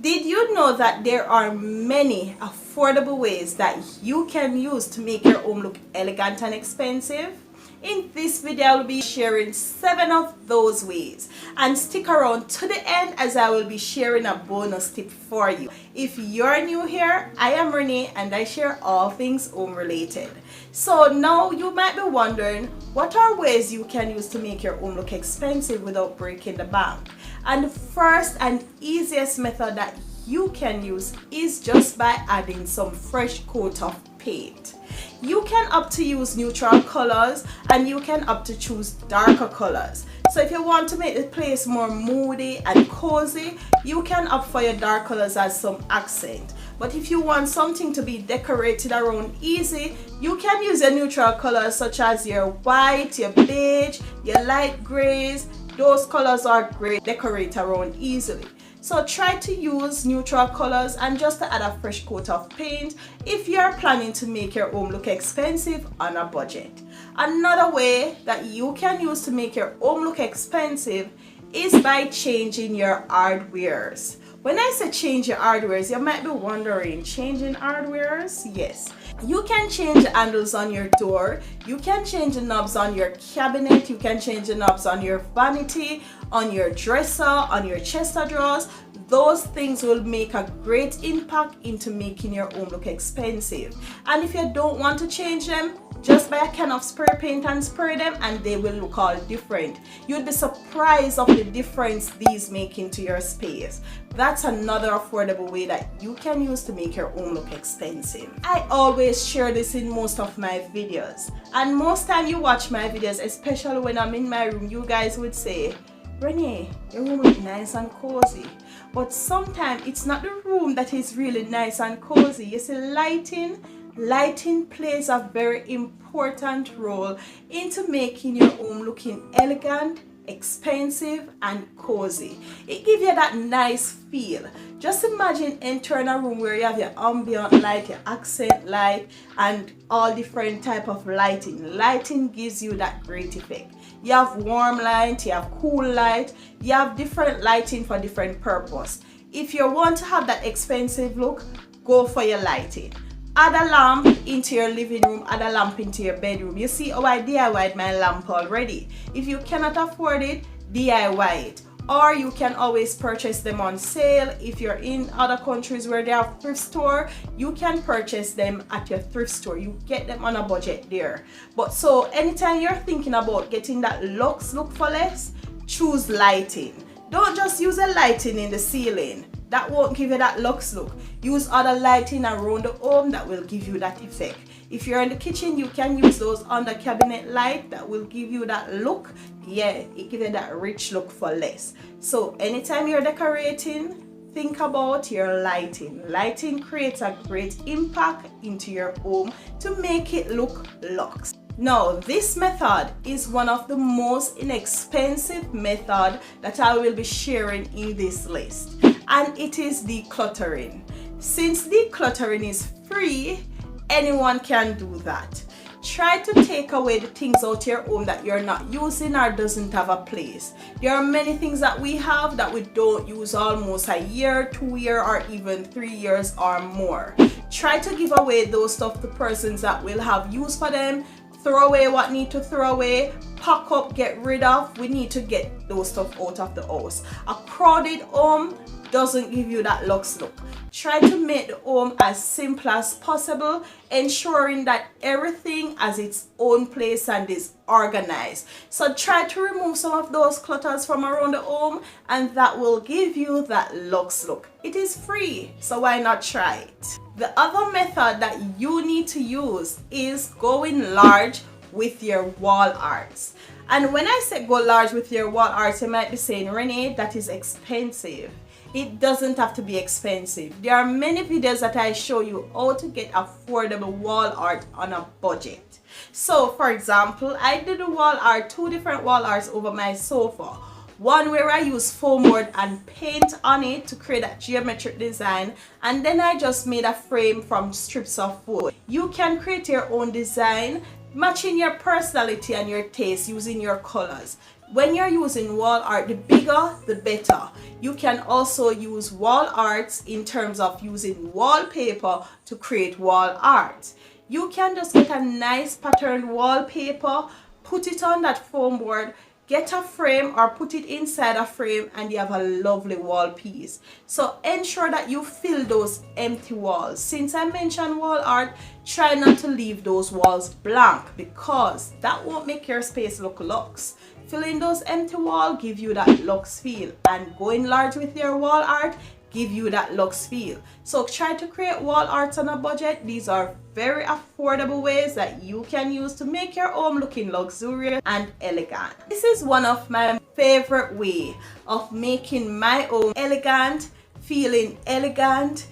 Did you know that there are many affordable ways that you can use to make your home look elegant and expensive? In this video, I will be sharing 7 of those ways, and stick around to the end as I will be sharing a bonus tip for you. If you're new here, I am Renee and I share all things home related. So now you might be wondering, what are ways you can use to make your home look expensive without breaking the bank? And the first and easiest method that you can use is just by adding some fresh coat of paint. You can opt to use neutral colors and you can opt to choose darker colors. So if you want to make the place more moody and cozy, you can opt for your dark colors as some accent. But if you want something to be decorated around easy, you can use your neutral colors such as your white, your beige, your light grays. Those colors are great to decorate around easily. So try to use neutral colors and just to add a fresh coat of paint if you are planning to make your home look expensive on a budget. Another way that you can use to make your home look expensive is by changing your hardwares. When I say change your hardwares, you might be wondering, changing hardwares? Yes. You can change the handles on your door, you can change the knobs on your cabinet, you can change the knobs on your vanity, on your dresser, on your chest of drawers. Those things will make a great impact into making your home look expensive. And if you don't want to change them, just buy a can of spray paint and spray them and they will look all different. You'd be surprised of the difference these make into your space. That's another affordable way that you can use to make your home look expensive. I always share this in most of my videos, and most time you watch my videos, especially when I'm in my room, you guys would say, Renee, your room is nice and cozy. But sometimes it's not the room that is really nice and cozy. You see, lighting plays a very important role into making your home looking elegant, expensive and cozy. It gives you that nice feel. Just imagine entering a room where you have your ambient light, your accent light and all different type of lighting. Lighting gives you that great effect. You have warm light, you have cool light, you have different lighting for different purpose. If you want to have that expensive look, go for your lighting. Add a lamp into your living room, add a lamp into your bedroom. You see how I DIY'd my lamp already. If you cannot afford it, DIY it. Or you can always purchase them on sale. If you're in other countries where they have thrift store, you can purchase them at your thrift store. You get them on a budget there. But so anytime you're thinking about getting that luxe look for less, choose lighting. Don't just use a lighting in the ceiling. That won't give you that luxe look. Use other lighting around the home that will give you that effect. If you're in the kitchen, you can use those under cabinet light that will give you that look. Yeah, it gives you that rich look for less. So anytime you're decorating, think about your lighting. Lighting creates a great impact into your home to make it look luxe. Now, this method is one of the most inexpensive methods that I will be sharing in this list, and it is decluttering. Since decluttering is free, anyone can do that. Try to take away the things out your home that you're not using or doesn't have a place. There are many things that we have that we don't use almost a year, 2 years, or even 3 years or more. Try to give away those stuff to persons that will have use for them. Throw away what need to throw away, pack up, get rid of. We need to get those stuff out of the house. A crowded home doesn't give you that luxe look. Try to make the home as simple as possible, ensuring that everything has its own place and is organized. So try to remove some of those clutters from around the home and that will give you that luxe look. It is free, so why not try it? The other method that you need to use is going large with your wall arts. And when I say go large with your wall arts, you might be saying, Renee, that is expensive. It doesn't have to be expensive. There are many videos that I show you how to get affordable wall art on a budget. So for example, I did a wall art, 2 different wall arts over my sofa. One where I use foam board and paint on it to create a geometric design, and then I just made a frame from strips of wood. You can create your own design matching your personality and your taste using your colors. When you're using wall art, the bigger the better. You can also use wall arts in terms of using wallpaper to create wall art. You can just get a nice patterned wallpaper, put it on that foam board, get a frame or put it inside a frame, and you have a lovely wall piece. So ensure that you fill those empty walls. Since I mentioned wall art, try not to leave those walls blank, because that won't make your space look luxe. Filling those empty walls give you that luxe feel, and going large with your wall art give you that luxe feel. So try to create wall arts on a budget. These are very affordable ways that you can use to make your home looking luxurious and elegant. This is one of my favorite way of making my home elegant, feeling elegant,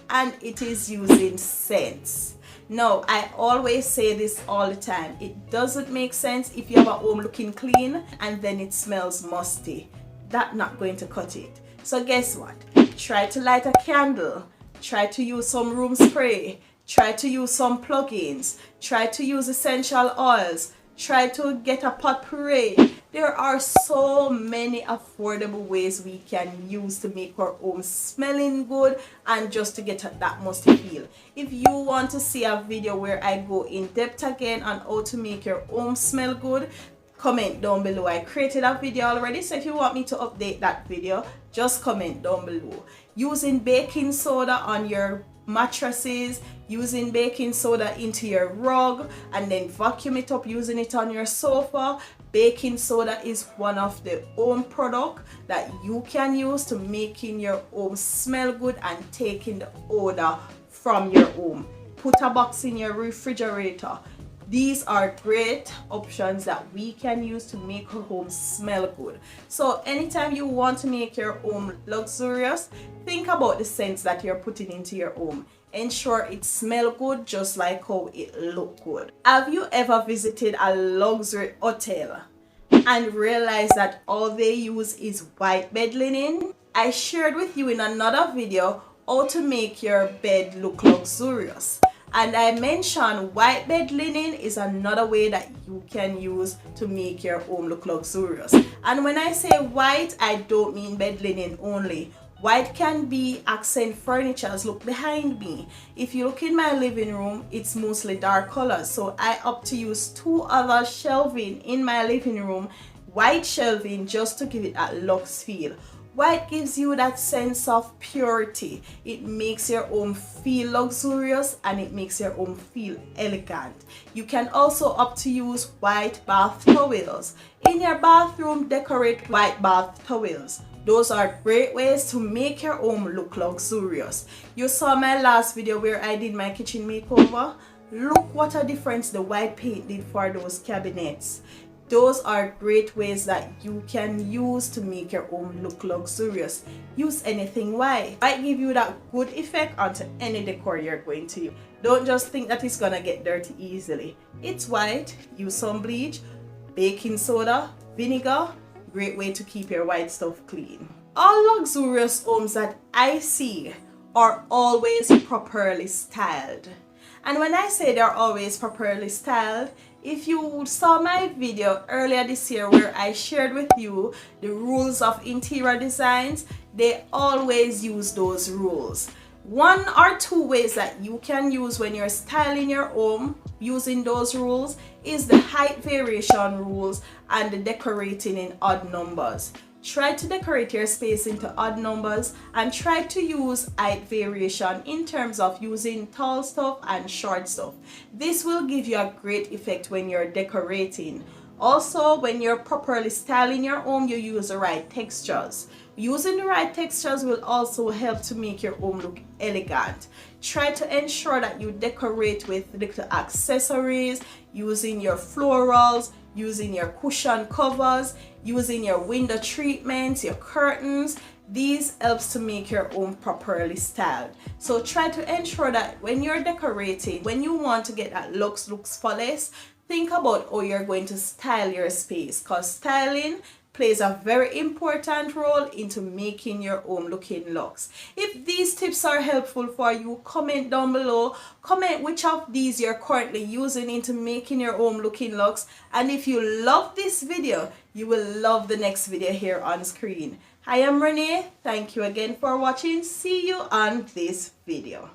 and it is using scents. Now, I always say this all the time. It doesn't make sense if you have a home looking clean and then it smells musty. That's not going to cut it. So guess what? Try to light a candle. Try to use some room spray. Try to use some plugins. Try to use essential oils. Try to get a potpourri. There are so many affordable ways we can use to make our home smelling good and just to get that musty feel. If you want to see a video where I go in depth again on how to make your home smell good, comment down below. I created a video already, so if you want me to update that video, just comment down below. Using baking soda on your mattresses, using baking soda into your rug, and then vacuum it up using it on your sofa. Baking soda is one of the home product that you can use to making your home smell good and taking the odor from your home. Put a box in your refrigerator. These are great options that we can use to make our home smell good. So anytime you want to make your home luxurious, think about the scents that you're putting into your home. Ensure it smells good just like how it looks good. Have you ever visited a luxury hotel and realized that all they use is white bed linen? I shared with you in another video how to make your bed look luxurious. And I mentioned white bed linen is another way that you can use to make your home look luxurious. And when I say white, I don't mean bed linen only. White can be accent furniture. Look behind me. If you look in my living room, it's mostly dark colors. So I opt to use two other shelving in my living room, white shelving, just to give it that luxe feel. White gives you that sense of purity. It makes your home feel luxurious and it makes your home feel elegant. You can also opt to use white bath towels. In your bathroom, decorate white bath towels. Those are great ways to make your home look luxurious. You saw my last video where I did my kitchen makeover. Look what a difference the white paint did for those cabinets. Those are great ways that you can use to make your home look luxurious. Use anything white. White give you that good effect onto any decor you're going to use. Don't just think that it's gonna get dirty easily. It's white. Use some bleach, baking soda, vinegar. Great way to keep your white stuff clean. All luxurious homes that I see are always properly styled. And when I say they're always properly styled, if you saw my video earlier this year where I shared with you the rules of interior designs, they always use those rules. One or two ways that you can use when you're styling your home using those rules is the height variation rules and the decorating in odd numbers. Try to decorate your space into odd numbers and try to use height variation in terms of using tall stuff and short stuff. This will give you a great effect when you're decorating. Also, when you're properly styling your home, you use the right textures. Using the right textures will also help to make your home look elegant. Try to ensure that you decorate with little accessories, using your florals, using your cushion covers, using your window treatments, your curtains. These helps to make your home properly styled. So try to ensure that when you're decorating, when you want to get that looks flawless, think about how you're going to style your space, because styling plays a very important role into making your home looking looks. If these tips are helpful for you, comment down below. Comment which of these you're currently using into making your home looking looks. And if you love this video, you will love the next video here on screen. I am Renee. Thank you again for watching. See you on this video.